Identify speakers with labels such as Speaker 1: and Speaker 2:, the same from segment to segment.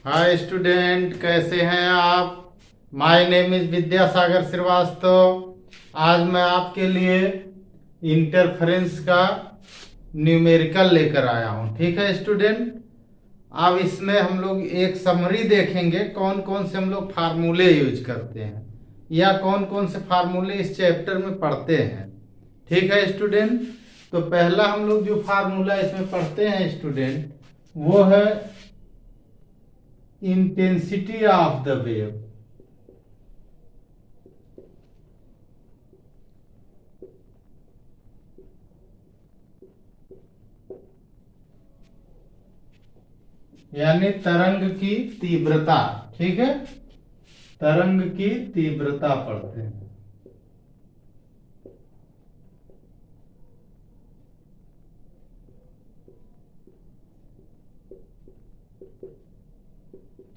Speaker 1: Hi student, कैसे हैं आप। My name is Vidyasagar Shrivastava. आज मैं आपके लिए इंटरफेरेंस का न्यूमेरिकल लेकर आया हूं। ठीक है स्टूडेंट, अब इसमें हम लोग एक समरी देखेंगे कौन कौन से हम लोग फार्मूले यूज करते हैं या कौन कौन से फार्मूले इस चैप्टर में पढ़ते हैं। ठीक है स्टूडेंट, तो पहला हम लोग जो फार्मूला इसमें पढ़ते हैं स्टूडेंट, वो है इंटेंसिटी ऑफ द वेव। यानी तरंग की तीव्रता। ठीक है, तरंग की तीव्रता पढ़ते हैं।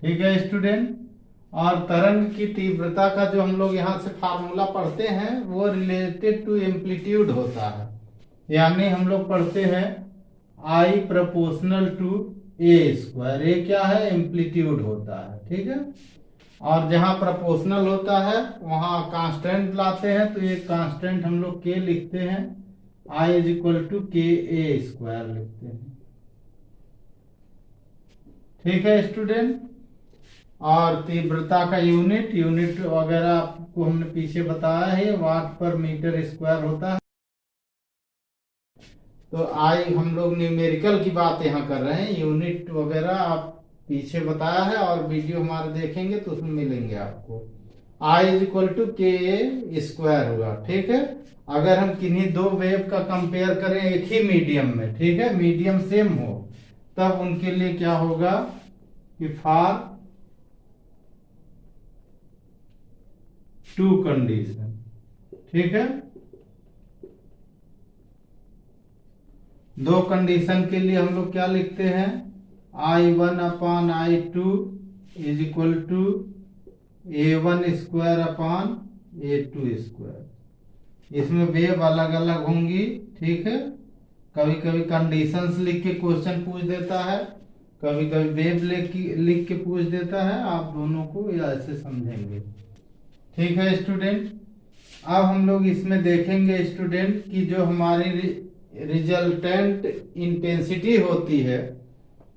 Speaker 1: ठीक है स्टूडेंट, और तरंग की तीव्रता का जो हम लोग यहाँ से फार्मूला पढ़ते हैं वो रिलेटेड टू एम्पलीट्यूड होता है। यानी हम लोग पढ़ते हैं I proportional to A square. A क्या है? एम्पलीट्यूड होता है। ठीक है, और जहां प्रोपोर्शनल होता है वहां कांस्टेंट लाते हैं, तो ये कांस्टेंट हम लोग के लिखते हैं आई इज इक्वल टू के ए स्क्वायर लिखते हैं। ठीक है स्टूडेंट, और तीव्रता का यूनिट वगैरह आपको हमने पीछे बताया है, वाट पर मीटर स्क्वायर होता है। तो आई हम लोग न्यूमेरिकल की बात यहाँ कर रहे हैं, यूनिट वगैरह आप पीछे बताया है और वीडियो हमारे देखेंगे तो उसमें मिलेंगे आपको। आई इज इक्वल टू के ए स्क्वायर हुआ। ठीक है, अगर हम किन्हीं दो वेव का कंपेयर करें एक ही मीडियम में, ठीक है, मीडियम सेम हो, तब उनके लिए क्या होगा कि फॉर टू कंडीशन। ठीक है, दो कंडीशन के लिए हम लोग क्या लिखते हैं, I1 upon I2 is equal to A1 square upon A2 square. इसमें वेव अलग अलग होंगी। ठीक है, कभी कभी कंडीशंस लिख के क्वेश्चन पूछ देता है, कभी कभी वेव लिख के पूछ देता है। आप दोनों को ऐसे समझेंगे। ठीक है स्टूडेंट, अब हम लोग इसमें देखेंगे स्टूडेंट कि जो हमारी रिजल्टेंट इंटेंसिटी होती है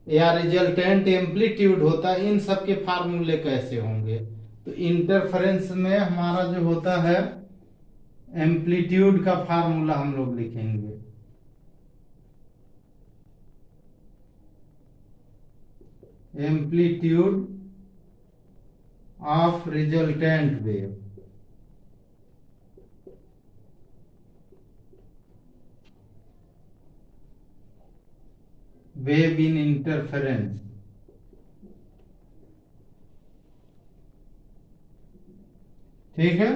Speaker 1: या रिजल्टेंट एम्पलीट्यूड होता है, इन सब के फार्मूले कैसे होंगे। तो इंटरफेरेंस में हमारा जो होता है एम्पलीट्यूड का फार्मूला हम लोग लिखेंगे। Amplitude of resultant wave. Wave in interference. ठीक है,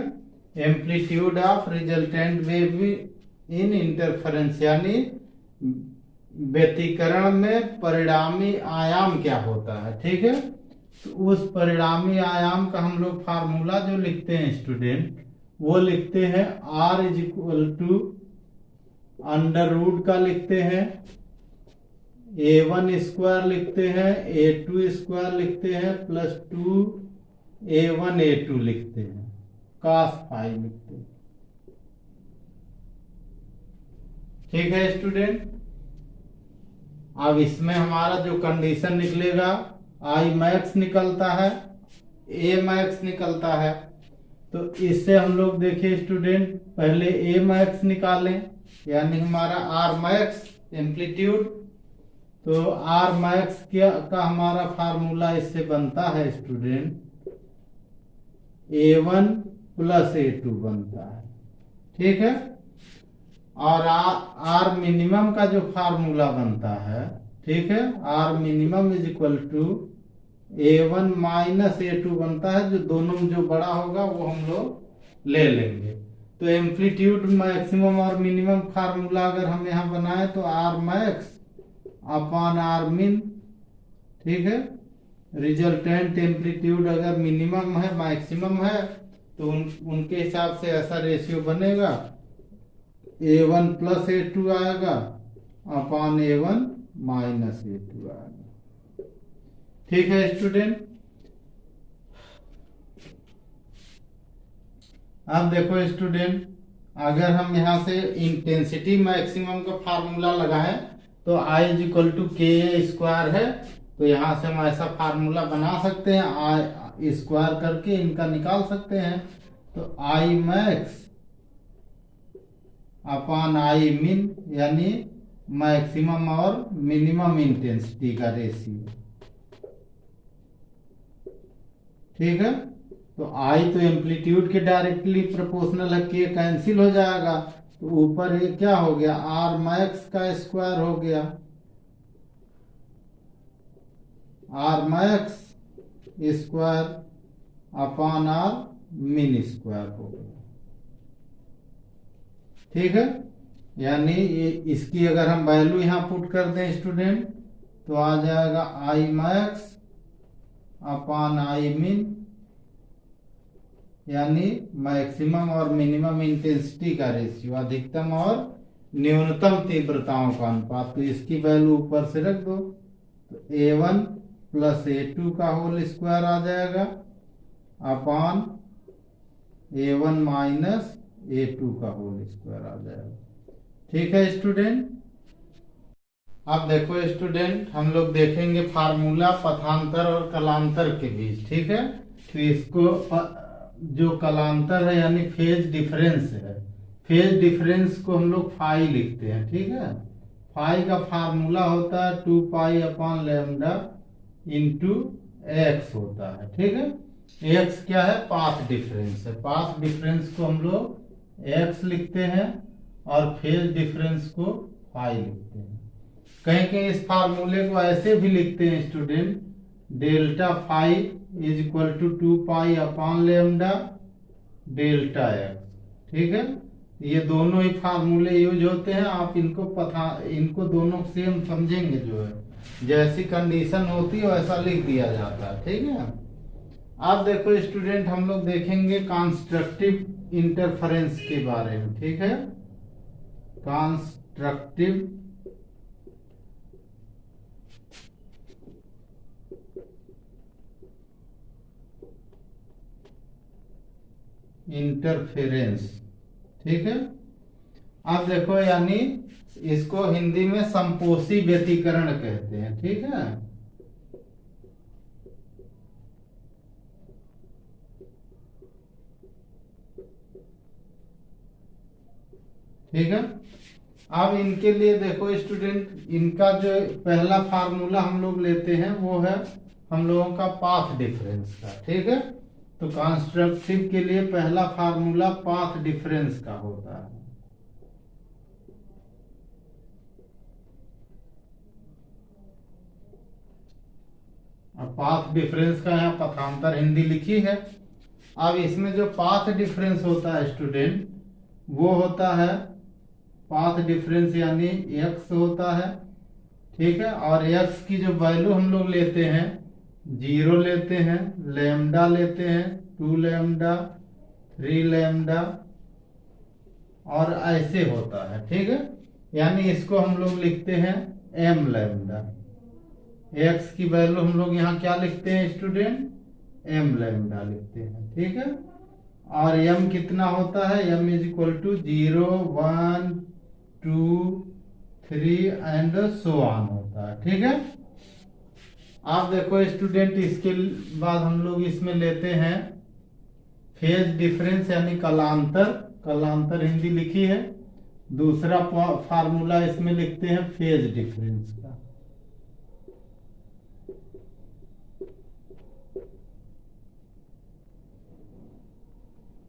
Speaker 1: amplitude of resultant wave in interference, यानी व्यतिकरण में परिणामी आयाम क्या होता है। ठीक है, तो उस परिणामी आयाम का हम लोग फार्मूला जो लिखते हैं स्टूडेंट, वो लिखते हैं R is equal to under root का लिखते हैं A1 स्क्वायर लिखते हैं, A2 स्क्वायर लिखते हैं, प्लस 2A1 A2 लिखते हैं, cos फाई लिखते हैं। ठीक है स्टूडेंट, अब इसमें हमारा जो कंडीशन निकलेगा, आई मैक्स निकलता है, ए मैक्स निकलता है। तो इससे हम लोग देखिए स्टूडेंट, पहले ए मैक्स निकालें, यानी हमारा आर मैक्स एम्पलीट्यूड। तो आर मैक्स का हमारा फार्मूला इससे बनता है स्टूडेंट A1 प्लस A2 बनता है। ठीक है, और आर मिनिमम का जो फार्मूला बनता है, ठीक है, R minimum is equal to A1 minus A2 बनता है। जो दोनों में जो बड़ा होगा वो हम लोग ले लेंगे। तो एम्पलीट्यूड मैक्सिमम और मिनिमम फार्मूला अगर हम यहाँ बनाए तो आर मैक्स अपॉन आर मिन। ठीक है, रिजल्टेंट एम्पलीट्यूड अगर मिनिमम है मैक्सिमम है तो उनके हिसाब से ऐसा रेशियो बनेगा, A1 प्लस A2 आएगा अपॉन A1 माइनस A2 आएगा। ठीक है स्टूडेंट, अब देखो स्टूडेंट, अगर हम यहाँ से इंटेंसिटी मैक्सिमम का फार्मूला लगाएं तो आई इज इक्वल टू के स्क्वायर है, तो यहाँ से हम ऐसा फार्मूला बना सकते हैं, आई स्क्वायर करके इनका निकाल सकते हैं। तो आई मैक्स अपॉन आई मिन, यानी मैक्सिमम और मिनिमम इंटेंसिटी का रेशियो। ठीक है, तो आई तो एम्पलीट्यूड के डायरेक्टली प्रोपोर्शनल है, के कैंसिल हो जाएगा, तो ऊपर ये क्या हो गया, आर मैक्स का स्क्वायर हो गया, R max square upon R min square हो गया। ठीक है, यानी ये इसकी अगर हम वैल्यू यहाँ पुट कर दें स्टूडेंट, तो आ जाएगा आई मैक्स अपॉन आई मिन, यानी मैक्सिमम और मिनिमम इंटेंसिटी का रेशियो, अधिकतम और न्यूनतम तीव्रताओं का अनुपात। तो इसकी वैल्यू ऊपर से रख दो, तो A1 प्लस A2 का होल स्क्वायर आ जाएगा अपॉन A1 माइनस A2 का होल स्क्वायर आ जाएगा। ठीक है स्टूडेंट, अब देखो स्टूडेंट, हम लोग देखेंगे फार्मूला पथांतर और कलांतर के बीच। ठीक है, तो इसको जो कलांतर है यानी फेज डिफरेंस है, फेज डिफरेंस को हम लोग फाई लिखते हैं। ठीक है, फाई का फार्मूला होता है 2 pi upon lambda into x होता है। ठीक है, एक्स क्या है, पाथ डिफरेंस है, पाथ डिफरेंस को हम लोग एक्स लिखते हैं और फेज डिफरेंस को फाई लिखते हैं। कहीं कहीं इस फार्मूले को ऐसे भी लिखते हैं student, delta phi is equal to 2 pi upon lambda delta x. ठीक है, ये दोनों ही फार्मूले यूज होते हैं, आप इनको दोनों सेम समझेंगे, जो है जैसी कंडीशन होती है वैसा लिख दिया जाता है। ठीक है, अब देखो स्टूडेंट, हम लोग देखेंगे कंस्ट्रक्टिव इंटरफेरेंस के बारे में। ठीक है, कंस्ट्रक्टिव इंटरफेरेंस। ठीक है, अब देखो, यानी इसको हिंदी में संपोषी व्यतिकरण कहते हैं। ठीक है, ठीक है, अब इनके लिए देखो स्टूडेंट, इनका जो पहला फार्मूला हम लोग लेते हैं वो है हम लोगों का पाथ डिफरेंस का। ठीक है, तो कंस्ट्रक्टिव के लिए पहला फार्मूला पाथ डिफरेंस का होता है। अब पाथ डिफरेंस का यहाँ पथांतर हिंदी लिखी है। अब इसमें जो पाथ डिफरेंस होता है स्टूडेंट, वो होता है पाथ डिफरेंस यानी x होता है। ठीक है, और x की जो वैल्यू हम लोग लेते हैं, 0 लेते हैं, लैम्डा लेते हैं, 2 लैम्डा, 3 लैम्डा, और ऐसे होता है। ठीक है, यानी इसको हम लोग लिखते हैं m लैम्डा। x की वैल्यू हम लोग यहाँ क्या लिखते हैं स्टूडेंट, m लैम्डा लिखते हैं। ठीक है, और m कितना होता है, m is equal to 0, 1, 2, 3 and so on होता है। ठीक है, आप देखो स्टूडेंट, इसके बाद हम लोग इसमें लेते हैं फेज डिफरेंस यानी कलांतर। कलांतर हिंदी लिखी है, दूसरा फार्मूला इसमें लिखते हैं फेज डिफरेंस का।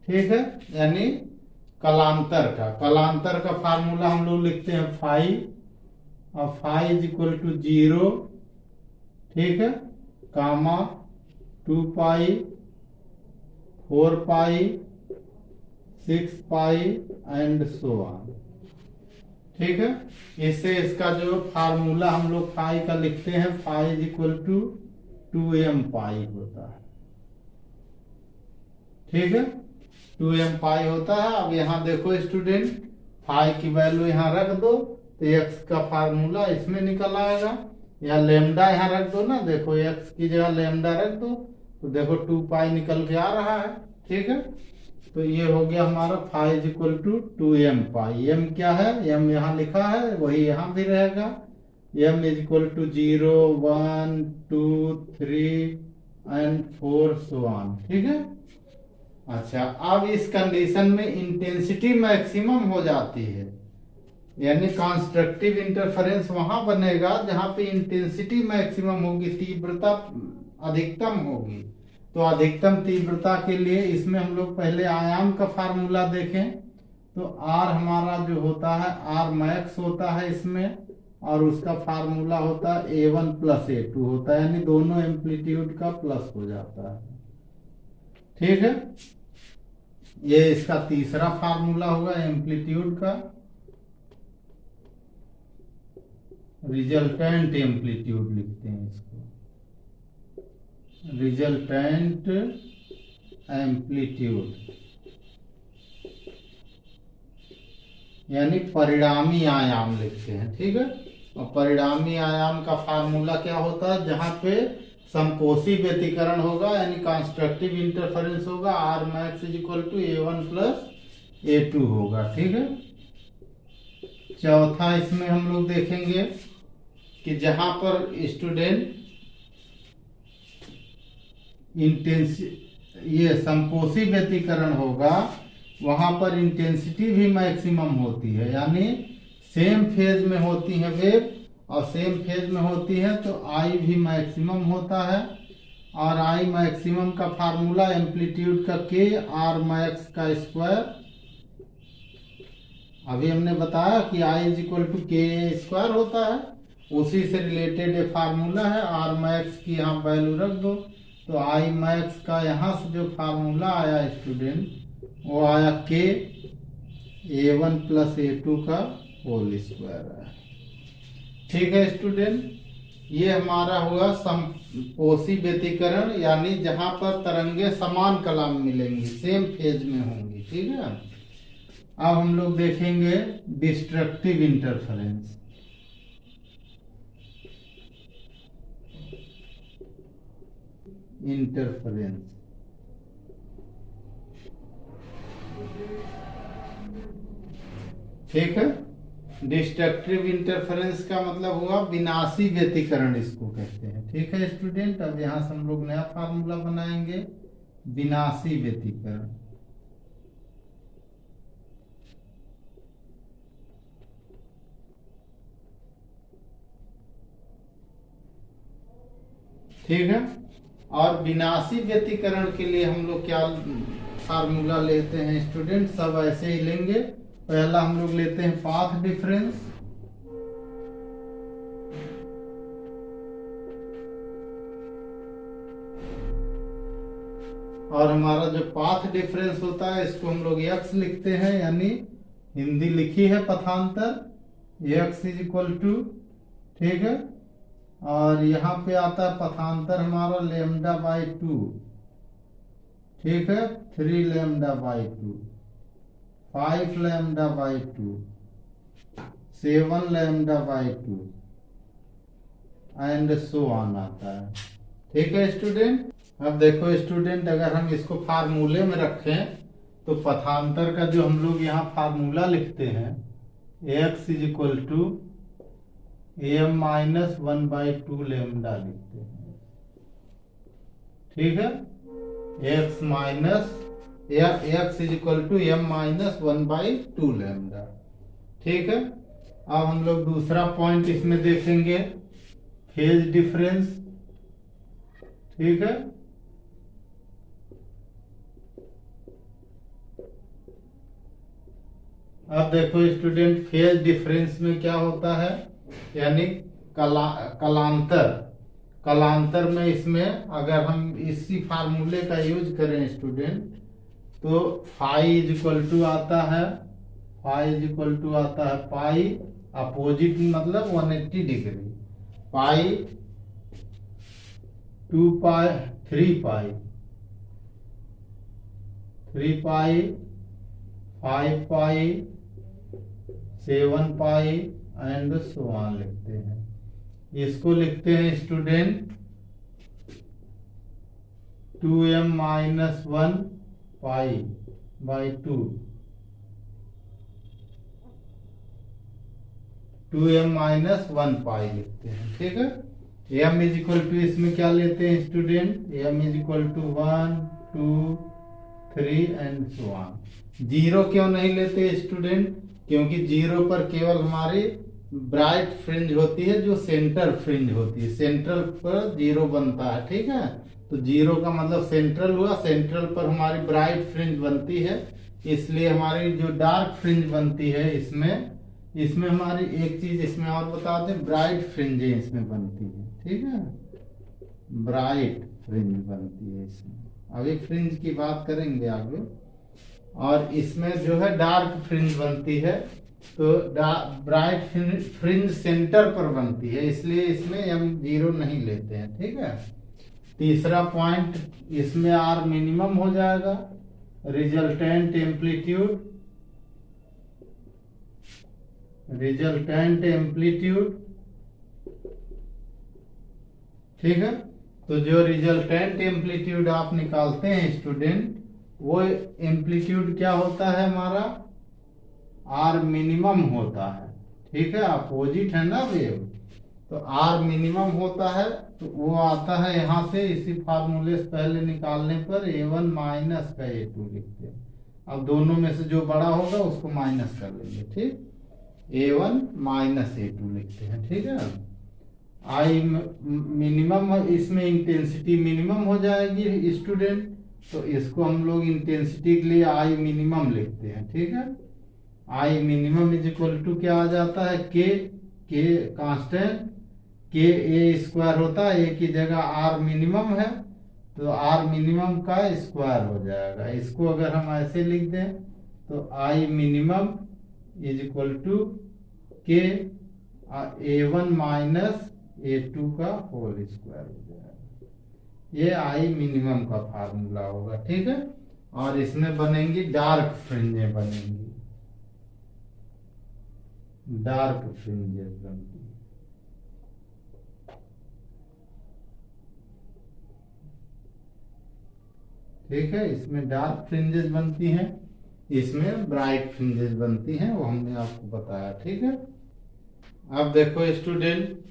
Speaker 1: ठीक है, यानी कलांतर का फार्मूला हम लोग लिखते हैं फाई, और फाई इज इक्वल टू 0। ठीक है, कामा 2 पाई, 4 पाई, 6 पाई एंड सो ऑन। ठीक है, इससे इसका जो फार्मूला हम लोग फाई का लिखते हैं, phi is equal to 2m pi होता है। ठीक है, 2m पाई होता है। अब यहाँ देखो स्टूडेंट, फाई की वैल्यू यहाँ रख दो, तो x का फार्मूला इसमें निकल आएगा। यहाँ लेमडा यहाँ रख दो ना, देखो x की जगह लेमडा रख दो तो देखो 2 पाई निकल के आ रहा है। ठीक है, तो ये हो गया हमारा phi is equal to 2m pi. m क्या है, m यहाँ लिखा है वही यहाँ भी रहेगा। m is equal to 0 1 2 3 and 4 so on. ठीक है, अच्छा अब इस कंडीशन में इंटेंसिटी मैक्सिमम हो जाती है, यानी कंस्ट्रक्टिव इंटरफेरेंस वहां बनेगा जहां पे इंटेंसिटी मैक्सिमम होगी, तीव्रता अधिकतम होगी। तो अधिकतम तीव्रता के लिए इसमें हम लोग पहले आयाम का फार्मूला देखें तो R हमारा जो होता है R मैक्स होता है इसमें, और उसका फार्मूला होता है A1 प्लस A2 होता है, यानी दोनों एम्पलीट्यूड का प्लस हो जाता है। ठीक है, ये इसका तीसरा फार्मूला होगा एम्पलीट्यूड का, रिजल्टेंट एम्पलीट्यूड लिखते हैं इसको, रिजल्टेंट एम्पलीट्यूड यानी परिणामी आयाम लिखते हैं। ठीक है, और परिणामी आयाम का फार्मूला क्या होता है, जहां पे समकोशी व्यतिकरण होगा यानी कंस्ट्रक्टिव इंटरफेरेंस होगा, R max is equal to A1 plus A2 होगा। ठीक है, चौथा इसमें हम लोग देखेंगे कि जहां पर स्टूडेंट ये समकोशी व्यतिकरण होगा वहां पर इंटेंसिटी भी मैक्सिमम होती है, यानी सेम फेज में होती है वेव और सेम फेज में होती है तो आई भी मैक्सिमम होता है। और आई मैक्सिमम का फार्मूला एम्पलीट्यूड का के आर मैक्स का स्क्वायर, अभी हमने बताया कि आई इज इक्वल टू के स्क्वायर होता है, उसी से रिलेटेड ये फार्मूला है। आर मैक्स की यहाँ वैल्यू रख दो तो आई मैक्स का यहाँ से जो फार्मूला आया स्टूडेंट वो आया के A1 प्लस A2 का होल स्क्वायर है। ठीक है स्टूडेंट, ये हमारा हुआ समकोशी व्यतिकरण, यानी जहां पर तरंगे समान कला में मिलेंगी, सेम फेज में होंगी। ठीक है, अब हम लोग देखेंगे डिस्ट्रक्टिव इंटरफेरेंस। ठीक है, डिस्ट्रक्टिव इंटरफेरेंस का मतलब हुआ विनाशी व्यतिकरण इसको कहते हैं। ठीक है स्टूडेंट, अब यहां से हम लोग नया फार्मूला बनाएंगे, विनाशी व्यतिकरण। ठीक है, और विनाशी व्यतिकरण के लिए हम लोग क्या फार्मूला लेते हैं स्टूडेंट, सब ऐसे ही लेंगे। पहला हम लोग लेते हैं पाथ डिफरेंस, और हमारा जो पाथ डिफरेंस होता है इसको हम लोग x लिखते हैं, यानी हिंदी लिखी है पथांतर, x इज इक्वल टू। ठीक है, और यहाँ पे आता है पथांतर हमारा लेमडा बाई 2। ठीक है, 3 lambda by 2, 5 lambda by 2, 7 lambda by 2 and so on आता है। ठीक है स्टूडेंट, अब देखो स्टूडेंट, अगर हम इसको फार्मूले में रखें तो पथांतर का जो हम लोग यहाँ फार्मूला लिखते हैं x is equal to AM minus 1/2 lambda लिखते हैं। ठीक है, x minus x is equal to m minus 1/2 lambda. ठीक है, अब हम लोग दूसरा पॉइंट इसमें देखेंगे, फेज डिफरेंस। ठीक है, अब देखो स्टूडेंट, फेज डिफरेंस में क्या होता है, यानी कलांतर में इसमें अगर हम इसी फार्मूले का यूज करें स्टूडेंट तो फाई इज इक्वल टू आता है, फाई इज इक्वल टू आता है पाई, अपोजिट मतलब 180 degree, pi 2 pi 3 pi 3 pi 5 pi 7 pi and so on लिखते हैं। इसको लिखते हैं student 2m minus 1 pi by 2m minus 1 पाई लिखते हैं। ठीक है, m इज इक्वल टू इसमें क्या लेते हैं student, m is equal to 1 2 3 and so on. Zero क्यों नहीं लेते स्टूडेंट, क्योंकि जीरो पर केवल हमारी ब्राइट फ्रिंज होती है जो सेंटर फ्रिंज होती है, सेंट्रल पर जीरो बनता है। ठीक है, तो जीरो का मतलब सेंट्रल हुआ, सेंट्रल पर हमारी ब्राइट फ्रिंज बनती है, इसलिए हमारी जो डार्क फ्रिंज बनती है इसमें हमारी एक चीज इसमें और बता दें, ब्राइट फ्रिंज इसमें बनती है। ठीक है, ब्राइट फ्रिंज बनती है इसमें, अभी फ्रिंज की बात करेंगे आगे। और इसमें जो है डार्क फ्रिंज बनती है, तो ब्राइट फ्रिंज सेंटर पर बनती है, इसलिए इसमें हम जीरो नहीं लेते हैं। ठीक है, तीसरा पॉइंट इसमें आर मिनिमम हो जाएगा, रिजल्टेंट एम्पलीट्यूड ठीक है, तो जो रिजल्टेंट एम्पलीट्यूड आप निकालते हैं स्टूडेंट, वो एम्पलीट्यूड क्या होता है हमारा, आर मिनिमम होता है। ठीक है, अपोजिट है ना वेव, तो आर मिनिमम होता है, तो वो आता है यहाँ से, इसी फार्मूले से पहले निकालने पर a1 माइनस का a2 लिखते हैं। अब दोनों में से जो बड़ा होगा उसको माइनस कर लेंगे। ठीक, a1 माइनस a2 लिखते हैं। ठीक है, आई मिनिमम, इसमें इंटेंसिटी मिनिमम हो जाएगी स्टूडेंट, तो इसको हम लोग इंटेंसिटी के लिए आई मिनिमम लिखते हैं। ठीक है, I minimum is equal to क्या आ जाता है, के कांस्टेंट, के ए स्क्वायर होता है, ए की जगह आर मिनिमम है, तो आर मिनिमम का स्क्वायर हो जाएगा। इसको अगर हम ऐसे लिख दें तो I minimum is equal to के a1 माइनस a2 का होल स्क्वायर हो जाएगा। ये आई मिनिमम का फार्मूला होगा। ठीक है, और इसमें बनेंगी डार्क फ्रिंजें बनेंगी, डार्क फ्रिंजेस बनती है। ठीक है, इसमें डार्क फ्रिंजेस बनती हैं, इसमें ब्राइट फ्रिंजेस बनती हैं, वो हमने आपको बताया। ठीक है, अब देखो स्टूडेंट,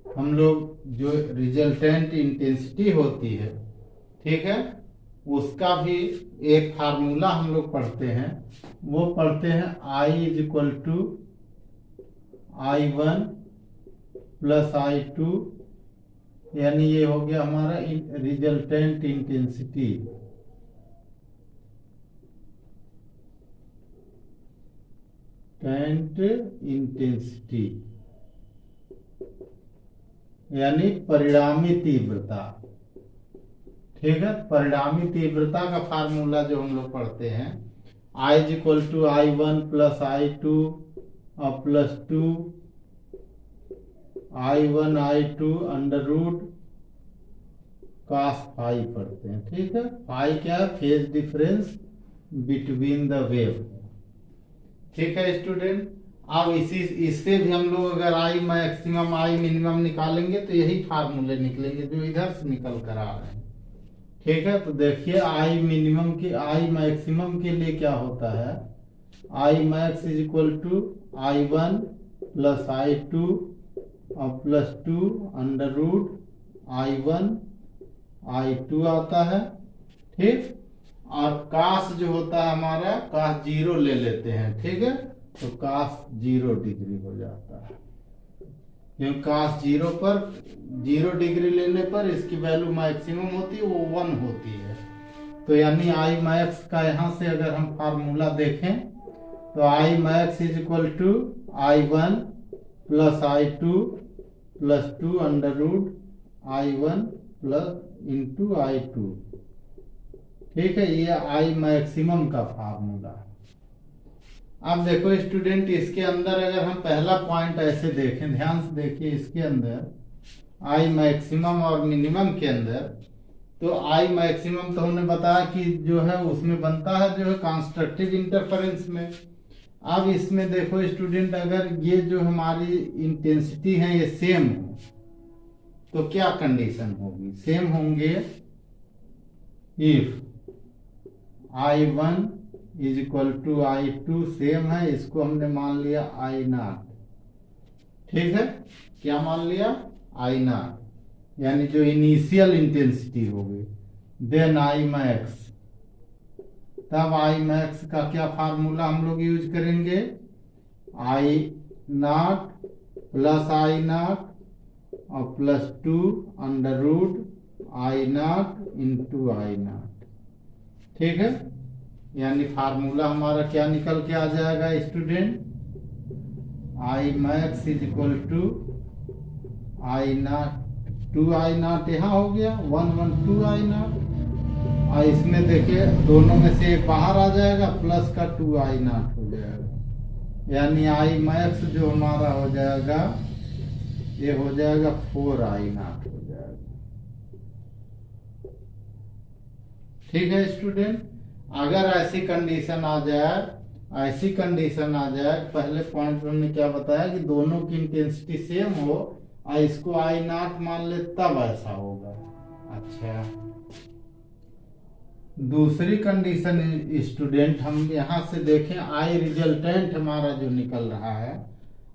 Speaker 1: हम लोग जो रिजल्टेंट इंटेंसिटी होती है, ठीक है, उसका भी एक फार्मूला हम लोग पढ़ते हैं, वो पढ़ते हैं I is equal to I1 plus I2, यानी ये हो गया हमारा रिजल्टेंट इंटेंसिटी। इंटेंसिटी यानी परिणामी तीव्रता। ठीक है, परिणामी तीव्रता का फार्मूला जो हम लोग पढ़ते हैं, I is equal to I1 plus I2 और plus 2 I1 I2 under root cos phi पढ़ते हैं। ठीक है, फाई क्या है, phase difference between the wave. ठीक है स्टूडेंट, अब इससे भी हम लोग अगर आई मैक्सिमम आई मिनिमम निकालेंगे तो यही फार्मूले निकलेंगे जो इधर से निकल कर आ रहे हैं। ठीक है, तो देखिए आई मिनिमम की आई मैक्सिमम के लिए क्या होता है, I max is equal to I1 plus I2 और plus 2 under root I1 I2 आता है। ठीक, और कास जो होता है हमारा, कास जीरो ले लेते हैं। ठीक है, तो कास 0 डिग्री हो जाता है, क्योंकि कास 0 डिग्री लेने पर इसकी वैल्यू मैक्सिमम होती है, वो 1 होती है। तो यानी आई मैक्स का यहाँ से अगर हम फार्मूला देखें तो I max is equal to I1 plus I2 plus 2 under root I1 plus into I2। ठीक है, ये आई मैक्सिमम का फार्मूला है। अब देखो स्टूडेंट, इसके अंदर अगर हम पहला पॉइंट ऐसे देखें, ध्यान से देखिए, इसके अंदर आई मैक्सिमम और मिनिमम के अंदर, तो आई मैक्सिमम तो हमने बताया कि जो है उसमें बनता है जो है कंस्ट्रक्टिव इंटरफेरेंस में, अब इसमें देखो स्टूडेंट, अगर ये जो हमारी इंटेंसिटी है ये सेम हो तो क्या कंडीशन होगी? सेम होंगे if I1 is equal to I2, same है, इसको हमने मान लिया I0। ठीक है, क्या मान लिया? I0, यानी जो इनिशियल इंटेंसिटी होगी। देन I मैक्स, तब I मैक्स का क्या फार्मूला हम लोग यूज करेंगे? I0 प्लस I0 और plus 2 under root I0 into I0। ठीक है, यानी फार्मूला हमारा क्या निकल के आ जाएगा student? I max is equal to I0, 2I0 यहाँ हो गया, 1 1 2I0, और इसमें देखिए दोनों में से एक बाहर आ जाएगा, प्लस का 2I0 हो जाएगा, यानी I मैक्स जो हमारा हो जाएगा ये हो जाएगा 4I0 हो जाएगा। ठीक है स्टूडेंट, अगर ऐसी कंडीशन आ जाए, पहले पॉइंट में हमने क्या बताया कि दोनों की इंटेंसिटी सेम हो और इसको I0 मान ले तब ऐसा होगा। अच्छा, दूसरी कंडीशन स्टूडेंट, हम यहाँ से देखें I रिजल्टेंट हमारा जो निकल रहा है,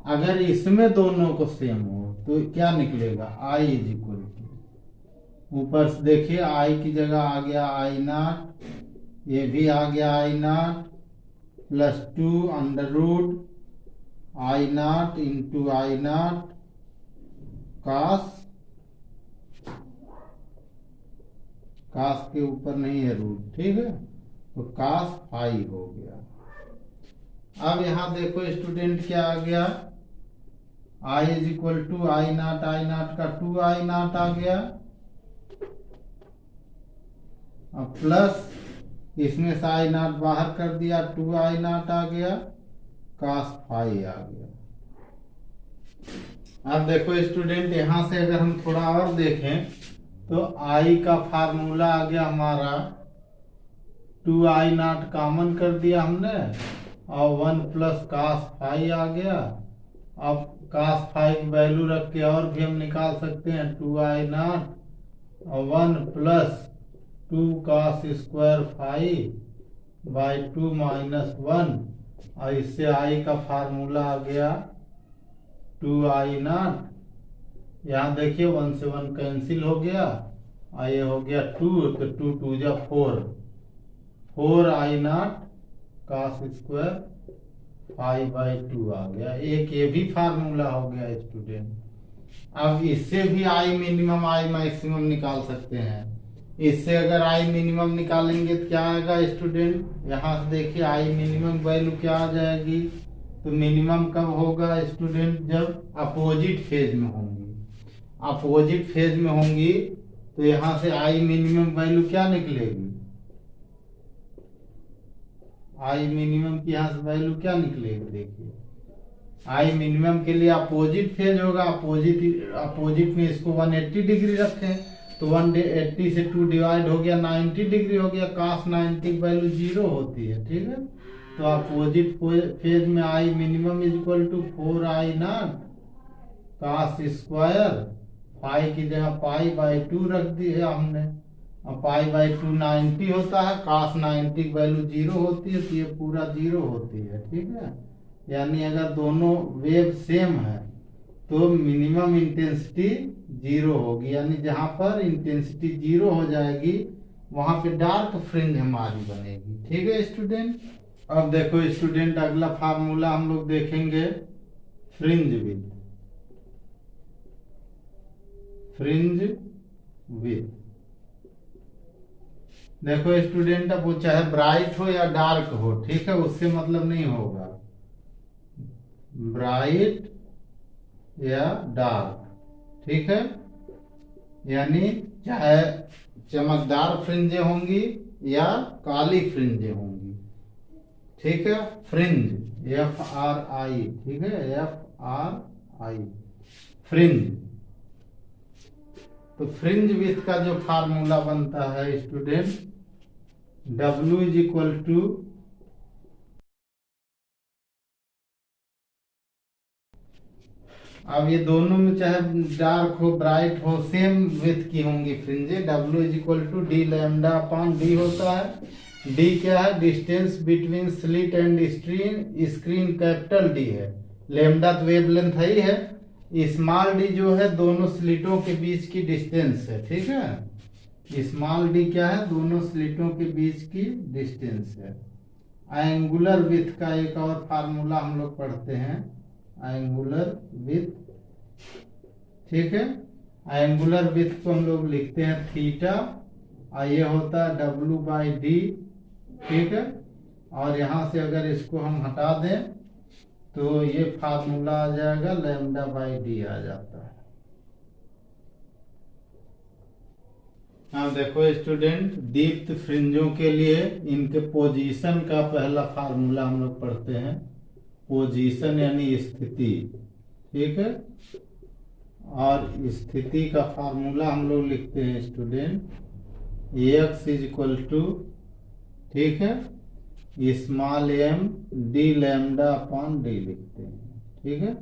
Speaker 1: अगर इसमें दोनों को सेम हो तो क्या निकलेगा? I इज इक्वल टू, ऊपर से देखिए I की जगह आ गया I0, ये भी आ गया I0 plus 2 under root I0 into I0 cos के ऊपर नहीं है रूट। ठीक है, तो कास फाई हो गया। अब यहां देखो स्टूडेंट क्या आ गया? I is equal to I0 का 2I0 आ गया, अब प्लस इसमें से I0 बाहर कर दिया, 2I0 आ गया, कास फाई आ गया। अब देखो स्टूडेंट, यहां से अगर हम थोड़ा और देखें तो I का फार्मूला आ गया हमारा 2I0 कॉमन कर दिया हमने, और 1 प्लस कास फाई आ गया। अब कास फाई की वैल्यू रख के और भी हम निकाल सकते हैं, 2I0 और 1 plus 2 cos square phi by 2 minus 1, और इससे I का फार्मूला आ गया 2I0। यहाँ देखिए 1 से 1 कैंसिल हो गया, और ये हो गया 2, तो 2 2 जा 4I0 cos square five by 2 आ गया। एक ये भी फार्मूला हो गया स्टूडेंट। अब इससे भी I मिनिमम I मैक्सिमम निकाल सकते हैं। इससे अगर I मिनिमम निकालेंगे तो क्या आएगा स्टूडेंट? यहाँ से देखिए I मिनिमम वैल्यू क्या आ जाएगी? तो मिनिमम कब होगा स्टूडेंट? जब अपोजिट फेज में होंगी। अपोजिट फेज में होंगी तो यहाँ से I मिनिमम वैल्यू क्या निकलेगी? I मिनिमम की यहाँ से वैल्यू क्या निकलेगी? देखिए I मिनिमम के लिए अपोजिट फेज होगा, अपोजिट में इसको 180 डिग्री रखें तो 180 से 2 डिवाइड हो गया, 90 डिग्री हो गया। cos 90 की वैल्यू 0 होती है। ठीक है, तो अपोजिट फेज में I minimum is equal to 4I0 cos square pi की जगह पाई बाई 2 रख दी है हमने, और पाई बाई 2 90 होता है, कास 90 की वैल्यू 0 होती है, तो ये पूरा 0 होती है। ठीक है, यानी अगर दोनों वेव सेम है तो मिनिमम इंटेंसिटी 0 होगी, यानी जहां पर इंटेंसिटी 0 हो जाएगी वहां पे डार्क फ्रिंज हमारी बनेगी। ठीक है स्टूडेंट, अब देखो स्टूडेंट अगला फार्मूला हम लोग देखेंगे फ्रिंज विड्थ। फ्रिंज विड्थ देखो स्टूडेंट, अब वो चाहे ब्राइट हो या डार्क हो, ठीक है, उससे मतलब नहीं होगा, ब्राइट या डार्क। ठीक है, यानी चाहे चमकदार फ्रिंजें होंगी या काली फ्रिंजें होंगी। ठीक है, फ्रिंज FRI, ठीक है, FRI फ्रिंज। तो फ्रिंज विड्थ का जो फार्मूला बनता है student, W is equal to अब ये दोनों में चाहे डार्क हो ब्राइट हो सेम विथ की होंगी फ्रिंजें। W is equal to D lambda upon D होता है। डी क्या है? Distance between slit and screen capital D है। लैम्डा तो वेवलेंथ है ही है। स्मॉल डी जो है दोनों स्लिटों के बीच की डिस्टेंस है। ठीक है, स्मॉल डी क्या है? दोनों स्लिटों के बीच की डिस्टेंस है। एंगुलर विथ का एक और फार्मूला हम लोग पढ़ते हैं, एंगुलर विथ। ठीक है, एंगुलर विथ को हम लोग लिखते हैं थीटा, और ये होता है W बाई डी। ठीक है, और यहां से अगर इसको हम हटा दें तो ये फार्मूला आ जाएगा लैम्डा बाई डी आ जाता है। हाँ देखो स्टूडेंट, दीप्त फ्रिंजों के लिए इनके पोजीशन का पहला फार्मूला हम लोग पढ़ते हैं। पोजीशन यानी स्थिति। ठीक है, और स्थिति का फार्मूला हम लोग लिखते हैं student x is equal to, ठीक है, small m D lambda upon D लिखते हैं। ठीक है,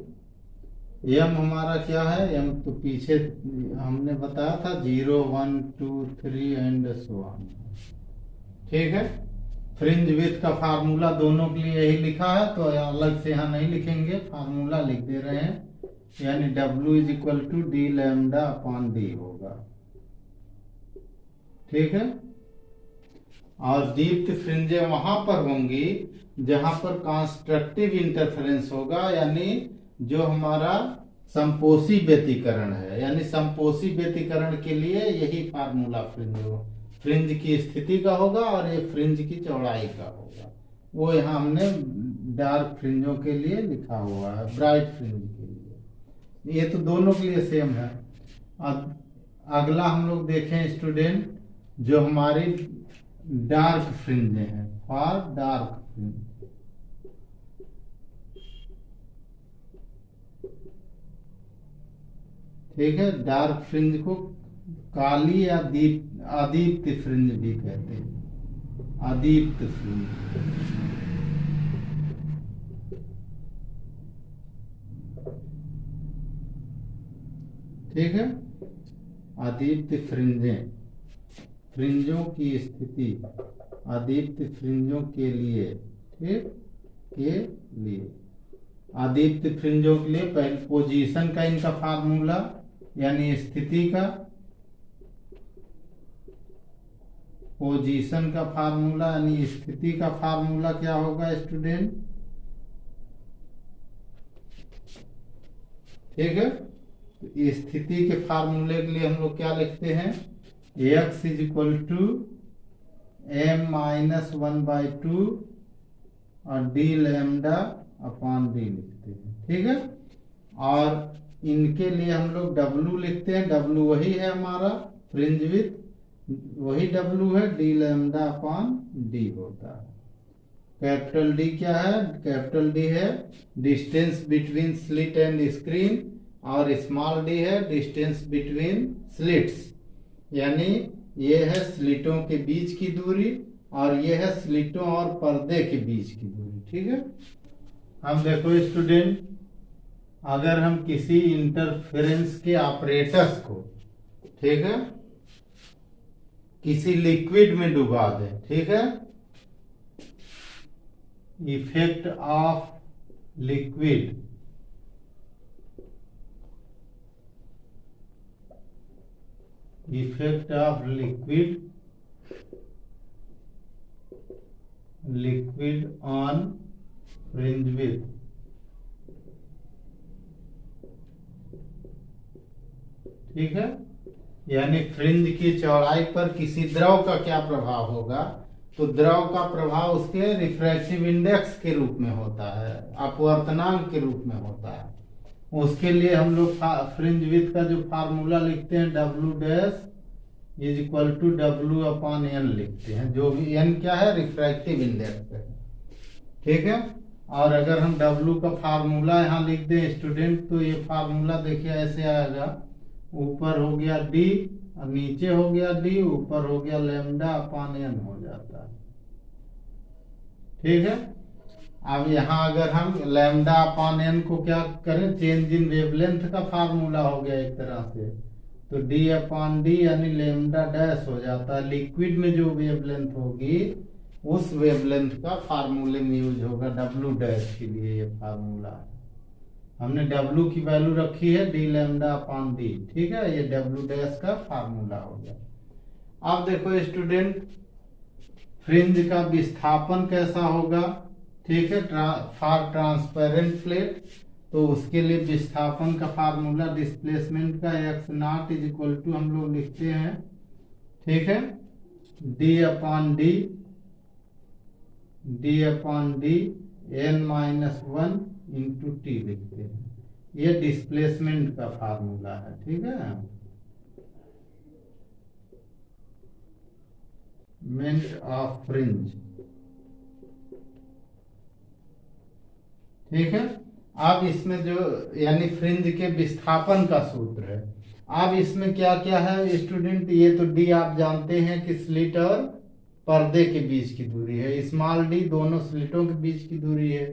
Speaker 1: m हमारा क्या है? m तो पीछे हमने बताया था 0 1 2 3 एंड सो ऑन। ठीक है, फ्रिंज विड्थ का फार्मूला दोनों के लिए यही लिखा है, तो अलग से यहाँ नहीं लिखेंगे, फार्मूला लिख दे रहे हैं। यानी W is equal to D lambda upon D होगा। ठीक है, और दीप्त फ्रिंजें वहां पर होंगी जहां पर कंस्ट्रक्टिव इंटरफेरेंस होगा, यानी जो हमारा संपोषी व्यतिकरण है। यानी संपोषी व्यतिकरण के लिए यही फार्मूला फ्रिंज की स्थिति का होगा और ये फ्रिंज की चौड़ाई का होगा। वो यहाँ हमने डार्क फ्रिंजों के लिए लिखा हुआ है, ब्राइट फ्रिंज के लिए। ये तो दोनों के लिए सेम है। अब अगला हम लोग देखें स्टूडेंट, जो हमारी डार्क फ्रिंज हैं, फॉर डार्क फ्रिंज। ठीक है, डार्क फ्रिंज को काली या अदीप्त फ्रिंज भी कहते हैं, अदीप्त फ्रिंज। ठीक है, अदीप्त फ्रिंजें, फ्रिंजों की स्थिति अदीप्त फ्रिंजों के लिए। ठीक, के लिए अदीप्त फ्रिंजों के लिए पहले पोजीशन का इनका फार्मूला यानी स्थिति का, पोजीशन का फार्मूला यानी स्थिति का फार्मूला क्या होगा स्टूडेंट? ठीक है, तो स्थिति के फार्मूले के लिए हम लोग क्या लिखते हैं? x is equal to m minus 1/2 और डी लैम्डा अपॉन डी लिखते हैं। ठीक है, और इनके लिए हम लोग W लिखते हैं। W वही है हमारा फ्रिंज विड्थ, वही W है, डी लैम्डा अपॉन डी होता है। कैपिटल डी क्या है? कैपिटल डी है distance between slit and screen, और स्मॉल डी है डिस्टेंस बिटवीन स्लिट्स, यानी ये है स्लिटों के बीच की दूरी और ये है स्लिटों और पर्दे के बीच की दूरी। ठीक है, हम देखो स्टूडेंट, अगर हम किसी इंटरफेरेंस के ऑपरेटर्स को, ठीक है, किसी लिक्विड में डुबा दें, ठीक है, effect of liquid, effect of liquid on fringe width. ठीक है, यानी फ्रिंज की चौड़ाई पर किसी द्रव का क्या प्रभाव होगा? तो द्रव का प्रभाव उसके रिफ्रैक्टिव इंडेक्स के रूप में होता है, अपवर्तनांक के रूप में होता है। उसके लिए हम लोग फ्रिंज विड्थ का जो फार्मूला लिखते हैं W dash is equal to W upon N लिखते हैं, जो भी N क्या है? रिफ्रैक्टिव इंडेक्स है। ठीक है, और अगर हम W का फार्मूला यहाँ लिख दें स्टूडेंट, तो ये फार्मूला देखिए ऐसे आएगा, ऊपर हो गया D और नीचे हो गया D, ऊपर हो गया लैम्डा अपॉन N हो जाता है। ठीक है, अब यहाँ अगर हम लैम्डा अपॉन एन को क्या करें, चेंज इन वेवलेंथ का फार्मूला हो गया एक तरह से, तो डी अपॉन डी यानी लैम्डा डैश हो जाता है। लिक्विड में जो वेवलेंथ होगी उस वेवलेंथ का फार्मूले में यूज होगा डब्ल्यू डैश के लिए। ये फार्मूला है, हमने डब्ल्यू की वैल्यू रखी है डी लैम्डा अपॉन डी, ठीक है। ये डब्ल्यू डैश का फार्मूला हो गया। अब देखो स्टूडेंट, फ्रिंज का विस्थापन कैसा होगा, ठीक है। फॉर ट्रांसपेरेंट प्लेट, तो उसके लिए विस्थापन का फार्मूला डिस्प्लेसमेंट का x naught is equal to हम लोग लिखते हैं, ठीक है, D upon D N minus one into T लिखते हैं। ये डिस्प्लेसमेंट का फार्मूला है, ठीक है। मेंट ऑफ फ्रिंज, ठीक है। अब इसमें जो यानी फ्रिंज के विस्थापन का सूत्र है। अब इसमें क्या क्या है स्टूडेंट, ये तो डी आप जानते हैं कि स्लिट और पर्दे के बीच की दूरी है, स्मॉल डी दोनों स्लिटों के बीच की दूरी है।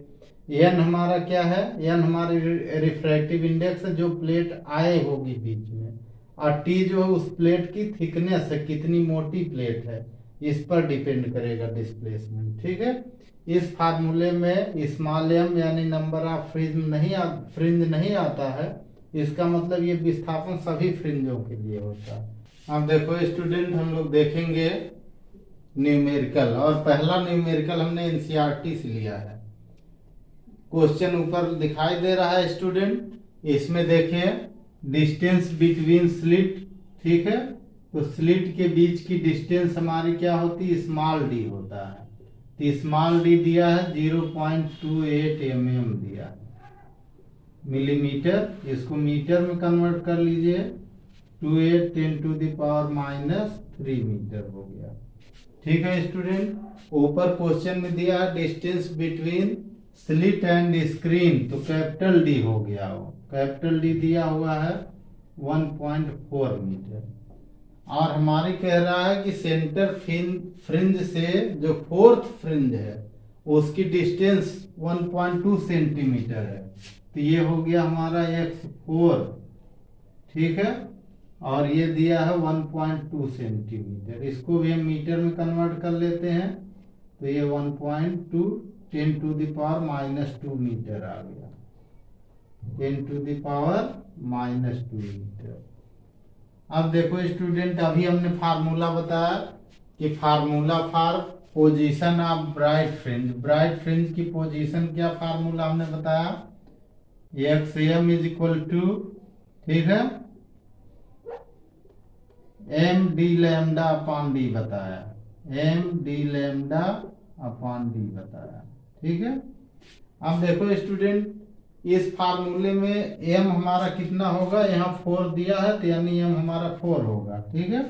Speaker 1: एन हमारा क्या है, एन हमारी रिफ्रैक्टिव इंडेक्स है जो प्लेट आए होगी बीच में, और टी जो है उस प्लेट की थिकनेस है, कितनी मोटी प्लेट है, इस पर डिपेंड करेगा डिस्प्लेसमेंट, ठीक है। इस फार्मूले में स्मॉल एम यानी नंबर ऑफ फ्रिंज नहीं आता है, इसका मतलब ये विस्थापन सभी फ्रिंजों के लिए होता है। अब देखो स्टूडेंट, हम लोग देखेंगे न्यूमेरिकल, और पहला न्यूमेरिकल हमने एनसीईआरटी से लिया है। क्वेश्चन ऊपर दिखाई दे रहा है स्टूडेंट, इसमें देखिए डिस्टेंस बिटवीन स्लिट, ठीक है। तो स्लिट के बीच की डिस्टेंस हमारी क्या होती है, स्मॉल डी होता है। तो स्मॉल डी दिया है 0.28 mm दिया है, मिलीमीटर, इसको मीटर में कन्वर्ट कर लीजिए, 28 10⁻³ मीटर हो गया, ठीक है स्टूडेंट। ऊपर क्वेश्चन में दिया है distance between slit and screen, तो कैपिटल डी हो गया, वो कैपिटल डी दिया हुआ है 1.4 मीटर। और हमारी कह रहा है कि सेंटर फ्रिंज से जो फोर्थ फ्रिंज है उसकी डिस्टेंस 1.2 सेंटीमीटर है, तो ये हो गया हमारा x4, ठीक है। और ये दिया है 1.2 सेंटीमीटर, इसको भी हम मीटर में कन्वर्ट कर लेते हैं, तो ये 1.2 10⁻² मीटर आ गया, 10⁻² मीटर। अब देखो स्टूडेंट, अभी हमने फार्मूला बताया कि formula for position of bright fringe की पोजीशन क्या फार्मूला हमने बताया, X M is equal to, ठीक है, M D lambda upon D बताया, M D lambda upon D बताया, ठीक है। अब देखो स्टूडेंट, इस फार्मूले में m हमारा कितना होगा, यहाँ 4 दिया है, तो यानी m हमारा 4 होगा, ठीक है।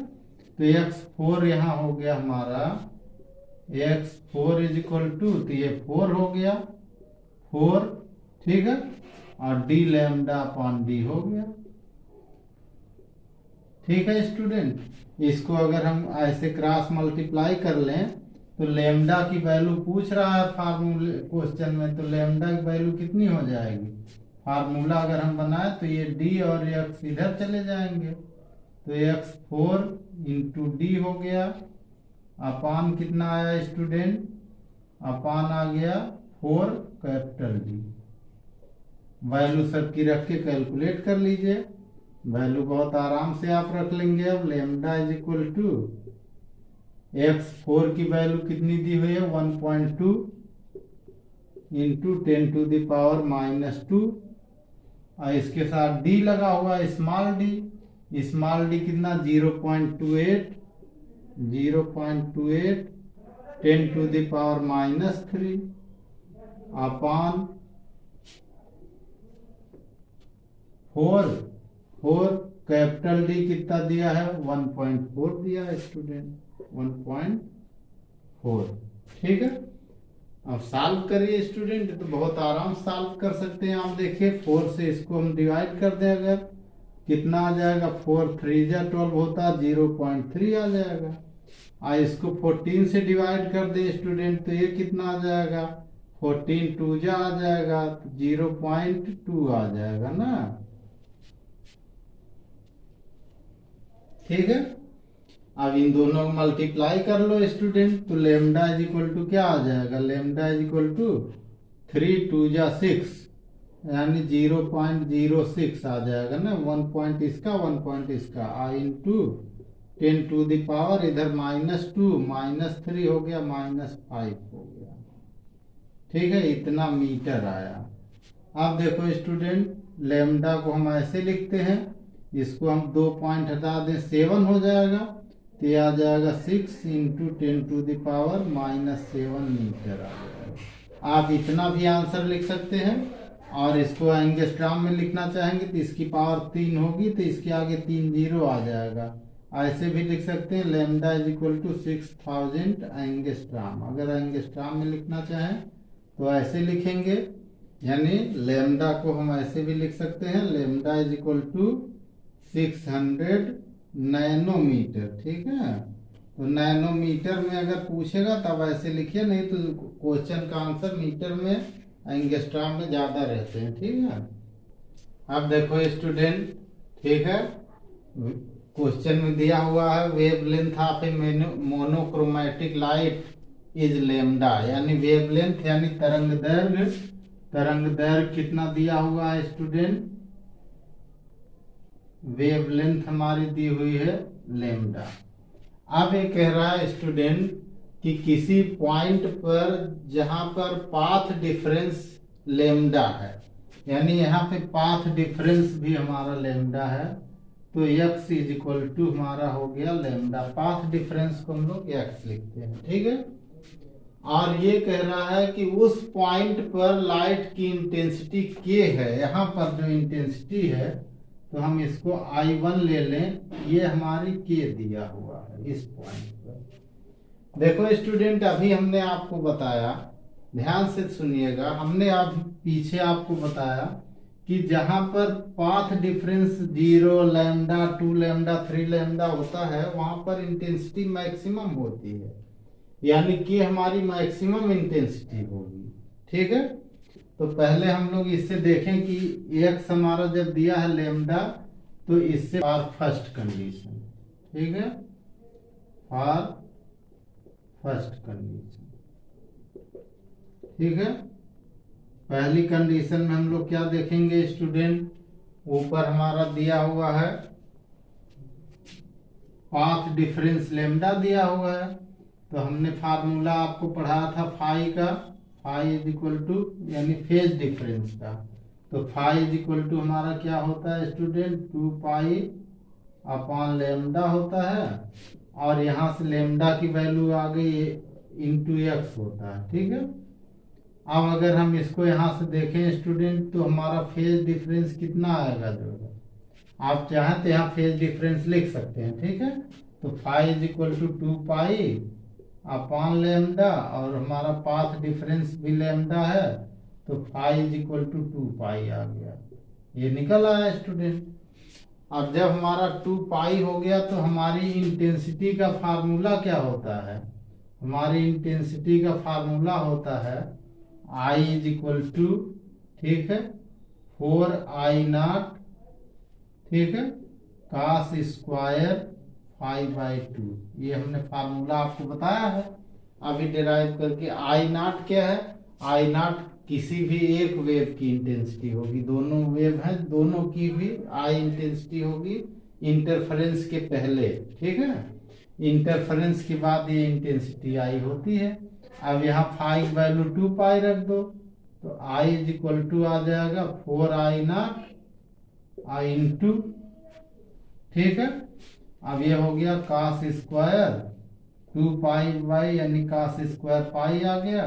Speaker 1: तो x4 यहाँ हो गया हमारा, x4 इज इक्वल टू, तो ये 4 हो गया, 4, ठीक है, और d लैम्डा अपॉन डी हो गया, ठीक है स्टूडेंट। इसको अगर हम ऐसे क्रॉस मल्टीप्लाई कर लें तो लैम्डा की वैल्यू पूछ रहा है फार्मूले क्वेश्चन में, तो लैम्डा की वैल्यू कितनी हो जाएगी, फार्मूला अगर हम बनाए तो ये डी और एक्स इधर चले जाएंगे, तो x4 इंटू डी हो गया, अपान कितना आया स्टूडेंट, अपान आ गया 4 कैपिटल डी। वैल्यू सबकी रख के कैलकुलेट कर लीजिए, वैल्यू बहुत आराम से आप रख लेंगे। अब lambda is equal to x4 की वैल्यू कितनी दी हुई है 1.2 इंटू 10⁻², और इसके साथ d लगा हुआ स्मॉल डी कितना 0.28 10⁻³ अपान 4 कैपिटल डी कितना दिया है 1.4 दिया है स्टूडेंट, 1.4, ठीक है। अब सॉल्व करिए स्टूडेंट, तो बहुत आराम से सॉल्व कर सकते हैं आप। देखिए 4 से इसको हम डिवाइड कर दें, अगर कितना आ जाएगा, 4 3 जा 12 होता है, 0.3 आ जाएगा। इसको 14 से डिवाइड कर दें स्टूडेंट, तो ये कितना आ जाएगा, 14 टू जा आ जाएगा तो 0.2 आ जाएगा ना। ठीक है, अब इन दोनों को मल्टीप्लाई कर लो स्टूडेंट, तो लेमडा इज इक्वल टू क्या आ जाएगा, लेमडा इज इक्वल टू 3 टू जा 6 यानी 0.06 आ जाएगा ना। 1 पॉइंट इसका 1 पॉइंट इसका, आई इंटू 10 टू द पावर इधर -2 -3 हो गया -5 हो गया। ठीक है, इतना मीटर आया। अब देखो स्टूडेंट, लेमडा को हम ऐसे लिखते हैं, इसको हम 2 पॉइंट हटा दें 7 हो जाएगा, तो ये आ जाएगा 6 into 10 to the power -7 metre आ जाएगा। आप इतना भी आंसर लिख सकते हैं, और इसको एंगस्ट्राम में लिखना चाहेंगे तो इसकी पावर 3 होगी तो इसके आगे 3 जीरो आ जाएगा। ऐसे भी लिख सकते हैं, lambda is equal to 6000 angstrom. अगर एंगस्ट्राम में लिखना चाहें तो ऐसे लिखेंगे, यानी लेमडा को हम ऐसे भी लिख सकते हैं, lambda is equal to 600 nanometre. ठीक है, तो नैनोमीटर में अगर पूछेगा तब ऐसे लिखिए, नहीं तो क्वेश्चन का आंसर मीटर में एंगस्ट्राम में ज्यादा रहते हैं। ठीक है, अब देखो स्टूडेंट, ठीक है, क्वेश्चन में दिया हुआ है wavelength of A monochromatic light is lambda, यानी वेवलेंथ यानी तरंग दैर्घ्य, तरंग दैर्घ्य कितना दिया हुआ है स्टूडेंट, वेवलेंथ हमारी दी हुई है लेमडा। अब ये कह रहा है स्टूडेंट कि किसी पॉइंट पर जहां पर पाथ डिफरेंस लेमडा है, यानी यहाँ पे पाथ डिफरेंस भी हमारा लेमडा है, तो x इज इक्वल टू हमारा हो गया लेमडा। पाथ डिफरेंस को हम लोग x लिखते हैं। ठीक है, और ये कह रहा है कि उस पॉइंट पर लाइट की इंटेंसिटी k है, यहाँ पर जो इंटेंसिटी है तो हम इसको I1 ले लें, ये हमारी k दिया हुआ है इस पॉइंट पर। देखो स्टूडेंट, अभी हमने आपको बताया, ध्यान से सुनिएगा, हमने अब पीछे आपको बताया कि जहां पर path difference 0 lambda 2 lambda 3 lambda होता है वहां पर इंटेंसिटी मैक्सिमम होती है, यानी कि हमारी मैक्सिमम इंटेंसिटी होगी। ठीक है, तो पहले हम लोग इससे देखें कि x हमारा जब दिया है लेमडा, तो इससे फॉर फर्स्ट कंडीशन, ठीक है, फॉर फर्स्ट कंडीशन। ठीक है, पहली कंडीशन में हम लोग क्या देखेंगे स्टूडेंट, ऊपर हमारा दिया हुआ है पाथ डिफरेंस लेमडा दिया हुआ है, तो हमने फार्मूला आपको पढ़ाया था फाई का, फाई इज इक्वल टू यानी फेज डिफरेंस का, तो फाई इज इक्वल टू हमारा क्या होता है स्टूडेंट, 2 पाई अपॉन लेमडा होता है, और यहाँ से लेमडा की वैल्यू आ गई इंटू एक्स होता है। ठीक है, अब अगर हम इसको यहाँ से देखें स्टूडेंट, तो हमारा फेज डिफरेंस कितना आएगा, जो आप चाहें तो यहाँ फेज डिफरेंस लिख सकते हैं। ठीक है, तो phi is equal to 2 pi upon lambda, और हमारा पाथ डिफरेंस भी लेमडा है, तो phi is equal to 2 pi आ गया, ये निकल आया स्टूडेंट। अब जब हमारा 2 पाई हो गया तो हमारी इंटेंसिटी का फार्मूला क्या होता है, हमारी इंटेंसिटी का फार्मूला होता है I इज इक्वल टू, ठीक है, 4I0, ठीक है, cos स्क्वायर 5/2, ये हमने फार्मूला आपको बताया है अभी डिराइव करके। I0 क्या है, I0 किसी भी एक वेव की इंटेंसिटी होगी, दोनों वेव हैं दोनों की भी I इंटेंसिटी होगी इंटरफेरेंस के पहले। ठीक है, इंटरफेरेंस के बाद ये इंटेंसिटी I होती है। अब यहाँ फाई वैल्यू 2 पाई रख दो, तो I इज इक्वल टू आ जाएगा 4I0 I इंटू, ठीक है, अब ये हो गया cos स्क्वायर 2 पाई बाई यानी cos स्क्वायर पाई आ गया,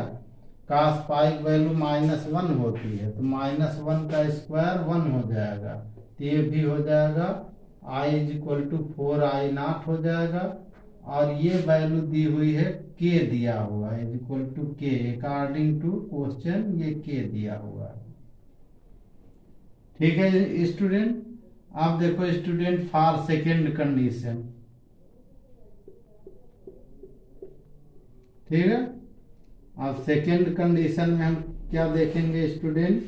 Speaker 1: cos पाई वैल्यू -1 होती है, तो -1 का स्क्वायर 1 हो जाएगा, तो ये भी हो जाएगा I is equal to 4I0 हो जाएगा, और ये वैल्यू दी हुई है k दिया हुआ है is equal to k, according to question ये k दिया हुआ है। ठीक है स्टूडेंट, आप देखो स्टूडेंट फॉर सेकेंड कंडीशन, ठीक है, अब सेकेंड कंडीशन में हम क्या देखेंगे स्टूडेंट?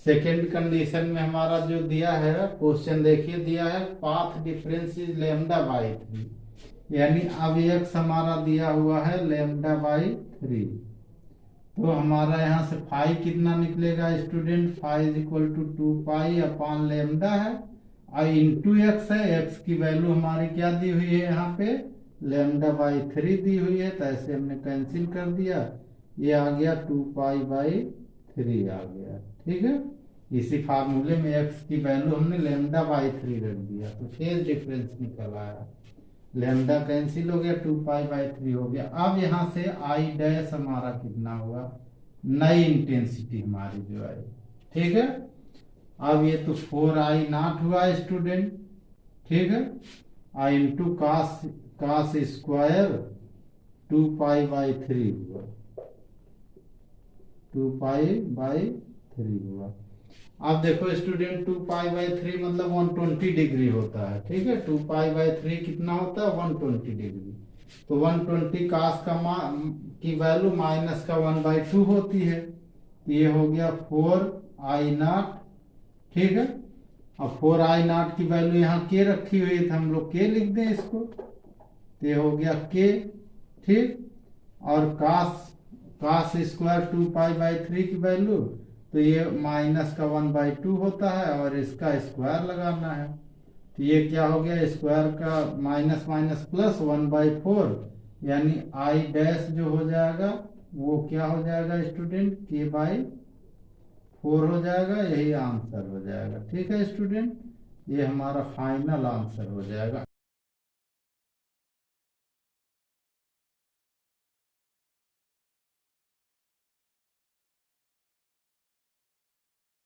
Speaker 1: सेकेंड कंडीशन में हमारा जो दिया है क्वेश्चन, देखिए दिया है path difference is lambda by 3, यानी अब एक्स हमारा दिया हुआ है लेमडा बाई 3। तो हमारा यहाँ से फाई कितना निकलेगा student? Phi is equal to 2 pi upon lambda है और इंटू एक्स है। एक्स की वैल्यू हमारी क्या दी हुई है यहाँ पे? लेमडा बाई 3 दी हुई है, तो ऐसे हमने कैंसिल कर दिया। ये आ गया 2 पाई बाई 3 आ गया। ठीक है, इसी फार्मूले में एक्स की वैल्यू हमने लेमडा बाई 3 रख दिया, तो फेज डिफरेंस निकल आया। लेमडा कैंसिल हो गया, 2 पाई बाई 3 हो गया। अब यहाँ से आई डैश हमारा कितना हुआ? नई इंटेंसिटी हमारी जो आई। ठीक है, अब ये तो 4I0 हुआ स्टूडेंट। ठीक है, I into cos square 2 pi by 3 हुआ, 2 पाई बाई 3 हुआ। अब देखो स्टूडेंट 2 पाई बाई 3 मतलब 120 डिग्री होता है। ठीक है, 2 पाई बाई 3 कितना होता है? 120 डिग्री। तो 120 कास की वैल्यू माइनस का 1/2 होती है, तो ये हो गया 4I0। ठीक है, अब 4I0 की वैल्यू यहाँ के रखी हुई है, तो हम लोग के लिख दें इसको, तो ये हो गया के। ठीक, और कास स्क्वायर 2 पाई बाई 3 की वैल्यू, तो ये माइनस का 1/2 होता है और इसका स्क्वायर लगाना है, तो ये क्या हो गया? स्क्वायर का माइनस माइनस प्लस 1/4, यानी आई डैश जो हो जाएगा वो क्या हो जाएगा स्टूडेंट? K/4 हो जाएगा। यही आंसर हो जाएगा। ठीक है स्टूडेंट, ये हमारा फाइनल आंसर हो जाएगा।